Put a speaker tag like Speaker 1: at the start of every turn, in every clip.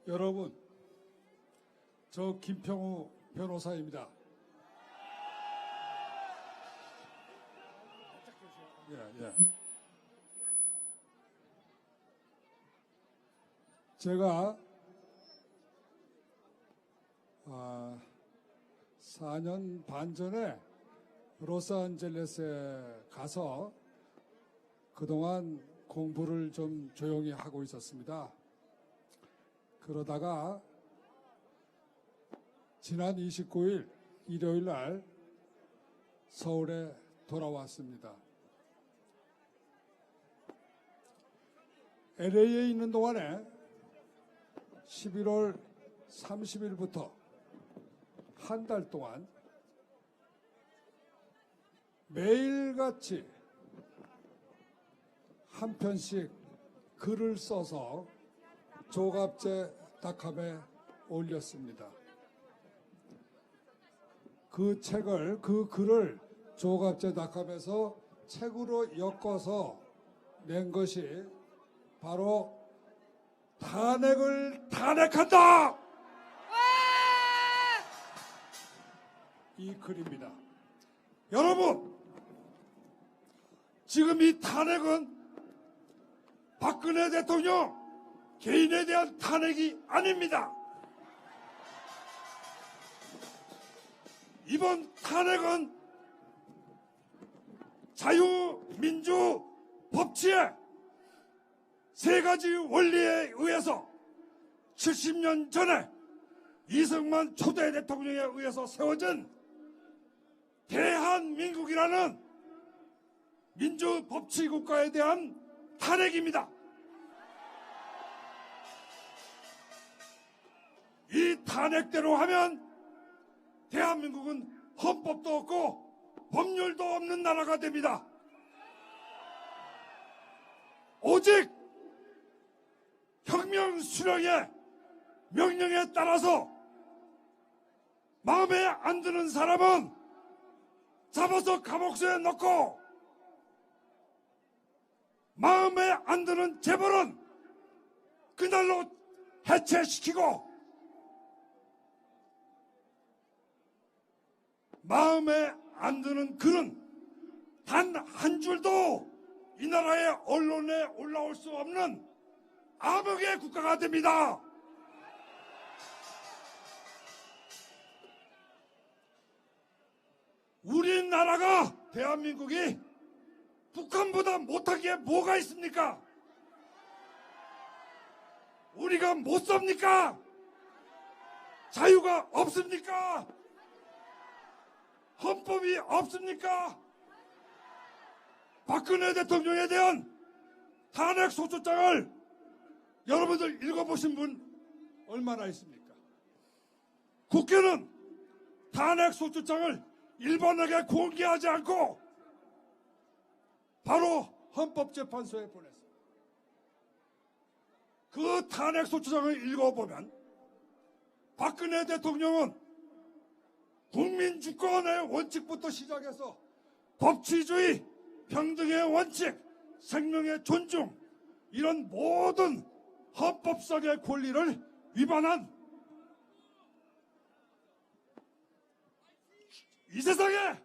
Speaker 1: 여러분, 저 김평우 변호사입니다. 예. 제가 4년 반 전에 로스앤젤레스에 가서 그동안 공부를 좀 조용히 하고 있었습니다. 그러다가 지난 29일 일요일 날 서울에 돌아왔습니다. LA에 있는 동안에 11월 30일부터 한 달 동안 매일같이 한 편씩 글을 써서 조갑제닷컴에 올렸습니다. 그 글을 조갑제닷컴에서 책으로 엮어서 낸 것이 바로 탄핵을 탄핵한다! 이 글입니다. 여러분, 지금 이 탄핵은 박근혜 대통령 개인에 대한 탄핵이 아닙니다. 이번 탄핵은 자유민주 법치의 세 가지 원리에 의해서 70년 전에 이승만 초대 대통령에 의해서 세워진 대한민국이라는 민주법치국가에 대한 탄핵입니다. 이 탄핵대로 하면 대한민국은 헌법도 없고 법률도 없는 나라가 됩니다. 오직 혁명 수령의 명령에 따라서 마음에 안 드는 사람은 잡아서 감옥에 넣고 마음에 안 드는 재벌은 그날로 해체시키고 마음에 안 드는 글은 단 한 줄도 이 나라의 언론에 올라올 수 없는 암흑의 국가가 됩니다. 우리나라가 대한민국이 북한보다 못한 게 뭐가 있습니까? 우리가 못 삽니까? 자유가 없습니까? 헌법이 없습니까? 박근혜 대통령에 대한 탄핵 소추장을 여러분들 읽어보신 분 얼마나 있습니까? 국회는 탄핵 소추장을 일반에게 공개하지 않고 바로 헌법재판소에 보냈어요. 그 탄핵 소추장을 읽어보면 박근혜 대통령은 국민주권의 원칙부터 시작해서 법치주의, 평등의 원칙, 생명의 존중, 이런 모든 헌법상의 권리를 위반한 이 세상에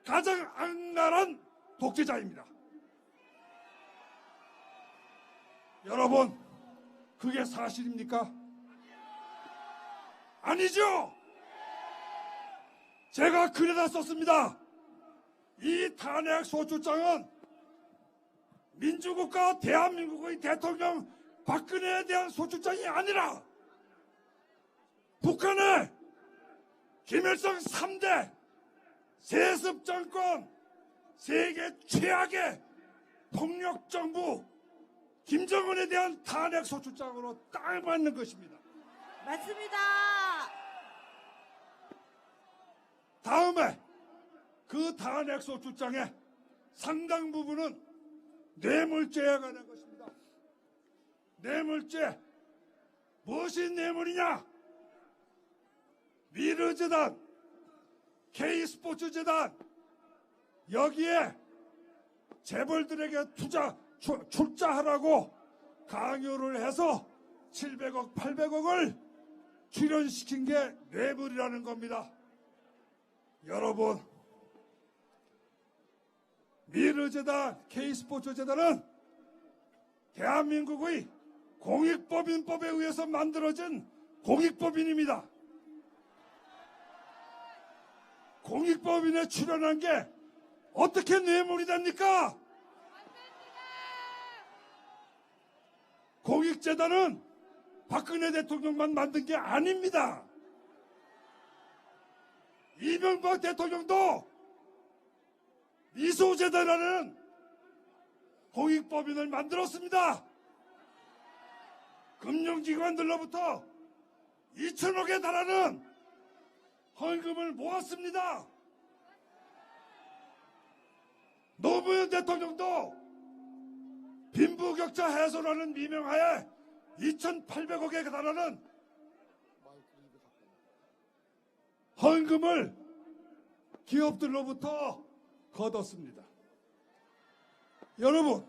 Speaker 1: 가장 악랄한 독재자입니다. 여러분, 그게 사실입니까? 아니죠? 제가 글에다 썼습니다. 이 탄핵 소추장은 민주국가 대한민국의 대통령 박근혜에 대한 소추장이 아니라 북한의 김일성 3대 세습정권, 세계 최악의 폭력정부 김정은에 대한 탄핵 소추장으로 딱 맞는 것입니다.
Speaker 2: 맞습니다.
Speaker 1: 다음에 그 탄핵 소추장의 상당 부분은 뇌물죄에 관한 것입니다. 뇌물죄, 무엇이 뇌물이냐? 미르재단, K스포츠재단, 여기에 재벌들에게 출자하라고 강요를 해서 700억, 800억을 출연시킨 게 뇌물이라는 겁니다. 여러분, 미르재단, K스포츠재단은 대한민국의 공익법인법에 의해서 만들어진 공익법인입니다. 공익법인에 출연한 게 어떻게 뇌물이 됩니까? 공익재단은 박근혜 대통령만 만든 게 아닙니다. 이명박 대통령도 미소재단이라는 공익법인을 만들었습니다. 금융기관들로부터 2천억에 달하는 헌금을 모았습니다. 노무현 대통령도 빈부격차 해소라는 미명하에 2,800억에 달하는 헌금을 기업들로부터 거뒀습니다. 여러분,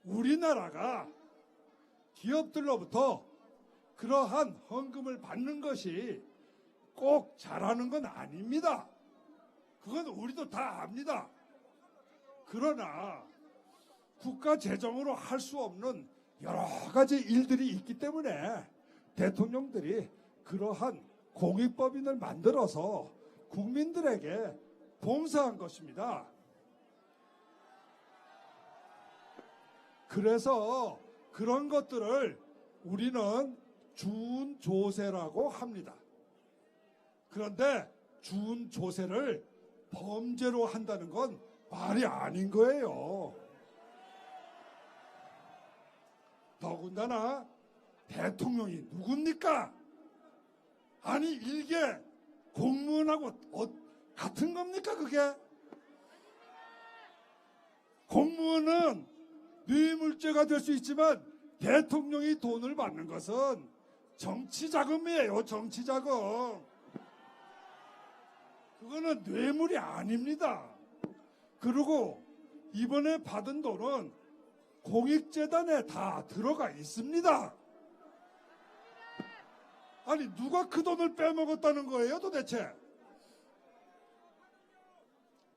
Speaker 1: 우리나라가 기업들로부터 그러한 헌금을 받는 것이 꼭 잘하는 건 아닙니다. 그건 우리도 다 압니다. 그러나 국가 재정으로 할 수 없는 여러 가지 일들이 있기 때문에 대통령들이 그러한 공익법인을 만들어서 국민들에게 봉사한 것입니다. 그래서 그런 것들을 우리는 준조세라고 합니다. 그런데 준조세를 범죄로 한다는 건 말이 아닌 거예요. 더군다나 대통령이 누굽니까? 아니 이게 공무원하고 같은 겁니까 그게? 공무원은 뇌물죄가 될 수 있지만 대통령이 돈을 받는 것은 정치자금이에요. 정치자금. 그거는 뇌물이 아닙니다. 그리고 이번에 받은 돈은 공익재단에 다 들어가 있습니다. 아니 누가 그 돈을 빼먹었다는 거예요 도대체?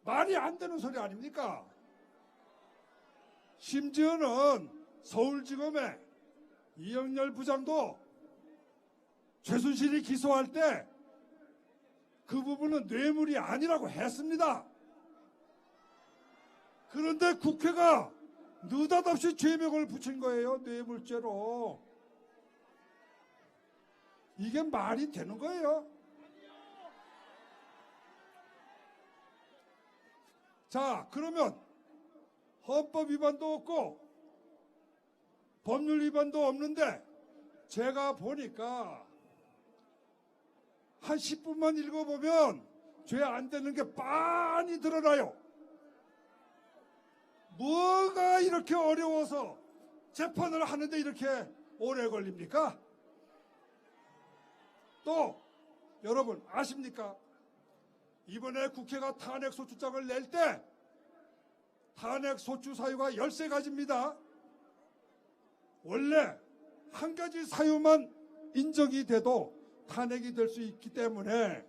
Speaker 1: 말이 안 되는 소리 아닙니까? 심지어는 서울지검의 이영렬 부장도 최순실이 기소할 때 그 부분은 뇌물이 아니라고 했습니다. 그런데 국회가 느닷없이 죄명을 붙인 거예요. 뇌물죄로. 이게 말이 되는 거예요. 자, 그러면 헌법 위반도 없고 법률 위반도 없는데 제가 보니까 한 10분만 읽어보면 죄 안 되는 게 빤히 드러나요. 뭐가 이렇게 어려워서 재판을 하는데 이렇게 오래 걸립니까? 또 여러분 아십니까? 이번에 국회가 탄핵소추장을 낼 때 탄핵소추 사유가 13가지입니다. 원래 한 가지 사유만 인정이 돼도 탄핵이 될 수 있기 때문에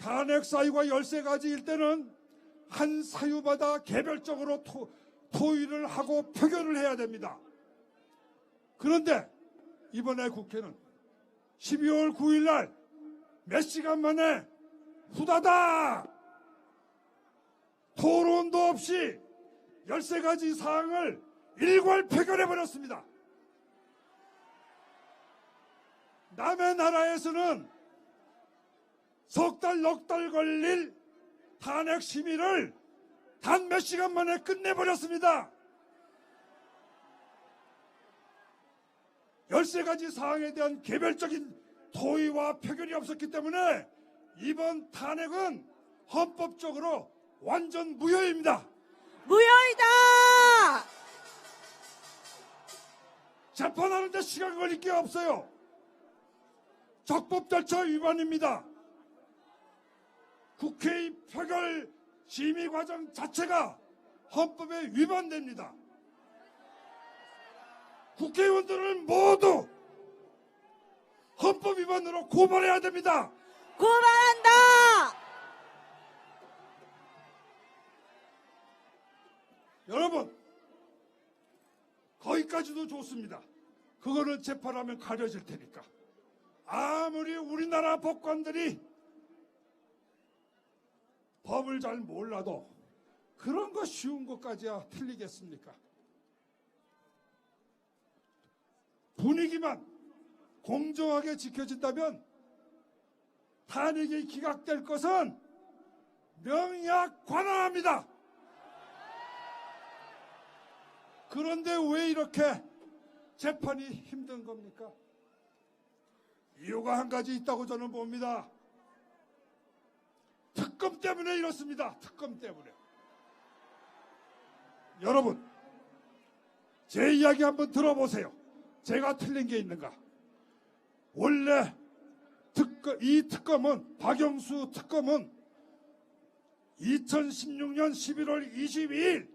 Speaker 1: 탄핵 사유가 13가지일 때는 한 사유마다 개별적으로 토의를 하고 표결을 해야 됩니다. 그런데 이번에 국회는 12월 9일 날 몇 시간 만에 후다닥 토론도 없이 13가지 사항을 일괄 표결해버렸습니다. 남의 나라에서는 석 달, 넉 달 걸릴 탄핵 심의를 단 몇 시간 만에 끝내버렸습니다. 13가지 사항에 대한 개별적인 토의와 표결이 없었기 때문에 이번 탄핵은 헌법적으로 완전 무효입니다.
Speaker 2: 무효이다!
Speaker 1: 재판하는데 시간 걸릴 게 없어요. 적법 절차 위반입니다. 국회의 표결 심의 과정 자체가 헌법에 위반됩니다. 국회의원들을 모두 헌법 위반으로 고발해야 됩니다.
Speaker 2: 고발한다!
Speaker 1: 여러분, 거기까지도 좋습니다. 그거는 재판하면 가려질 테니까. 아무리 우리나라 법관들이 법을 잘 몰라도 그런 거 쉬운 것까지야 틀리겠습니까? 분위기만 공정하게 지켜진다면 탄핵이 기각될 것은 명약 관할합니다. 그런데 왜 이렇게 재판이 힘든 겁니까? 이유가 한 가지 있다고 저는 봅니다. 특검 때문에 이렇습니다. 특검 때문에. 여러분, 제 이야기 한번 들어보세요. 제가 틀린 게 있는가? 원래 이 특검은, 박영수 특검은 2016년 11월 22일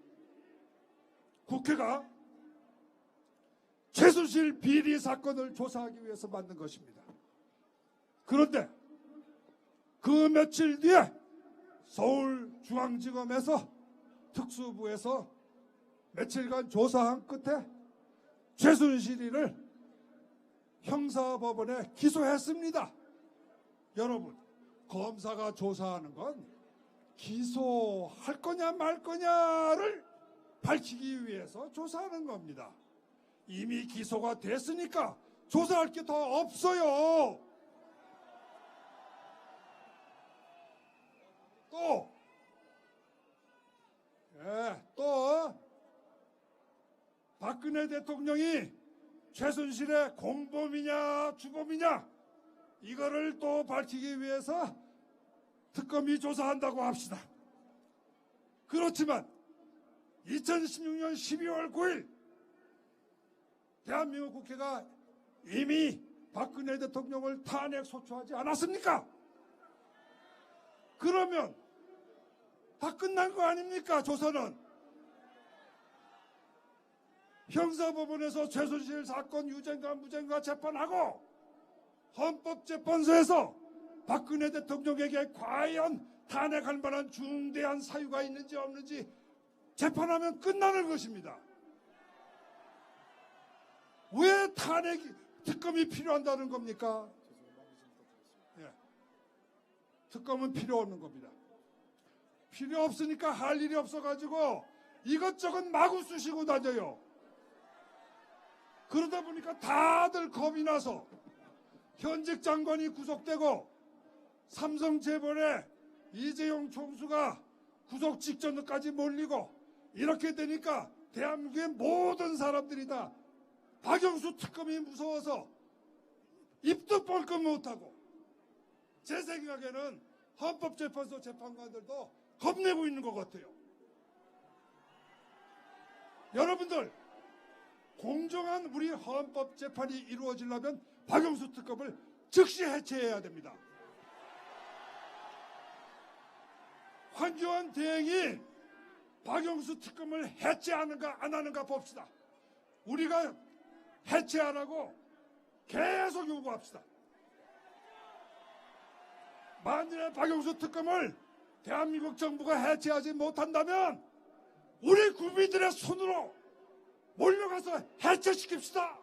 Speaker 1: 국회가 최순실 비리 사건을 조사하기 위해서 만든 것입니다. 그런데 그 며칠 뒤에 서울중앙지검에서 특수부에서 며칠간 조사한 끝에 최순실이를 형사법원에 기소했습니다. 여러분, 검사가 조사하는 건 기소할 거냐 말 거냐를 밝히기 위해서 조사하는 겁니다. 이미 기소가 됐으니까 조사할 게 더 없어요. 또 박근혜 대통령이 최순실의 공범이냐 주범이냐 이거를 또 밝히기 위해서 특검이 조사한다고 합시다. 그렇지만 2016년 12월 9일 대한민국 국회가 이미 박근혜 대통령을 탄핵 소추하지 않았습니까? 그러면 다 끝난 거 아닙니까? 조사는. 형사법원에서 최순실 사건 유죄인가 무죄인가 재판하고 헌법재판소에서 박근혜 대통령에게 과연 탄핵할 만한 중대한 사유가 있는지 없는지 재판하면 끝나는 것입니다. 왜 탄핵 특검이 필요한다는 겁니까? 특검은 필요 없는 겁니다. 필요 없으니까 할 일이 없어가지고 이것저것 마구 쑤시고 다녀요. 그러다 보니까 다들 겁이 나서 현직 장관이 구속되고 삼성재벌의 이재용 총수가 구속 직전까지 몰리고 이렇게 되니까 대한민국의 모든 사람들이 다 박영수 특검이 무서워서 입도 뻘끔 못하고 제 생각에는 헌법재판소 재판관들도 겁내고 있는 것 같아요. 여러분들, 공정한 우리 헌법재판이 이루어지려면 박영수 특검을 즉시 해체해야 됩니다. 황교안 대행이 박영수 특검을 해체하는가 안 하는가 봅시다. 우리가 해체하라고 계속 요구합시다. 만일에 박영수 특검을 대한민국 정부가 해체하지 못한다면 우리 국민들의 손으로 몰려가서 해체시킵시다.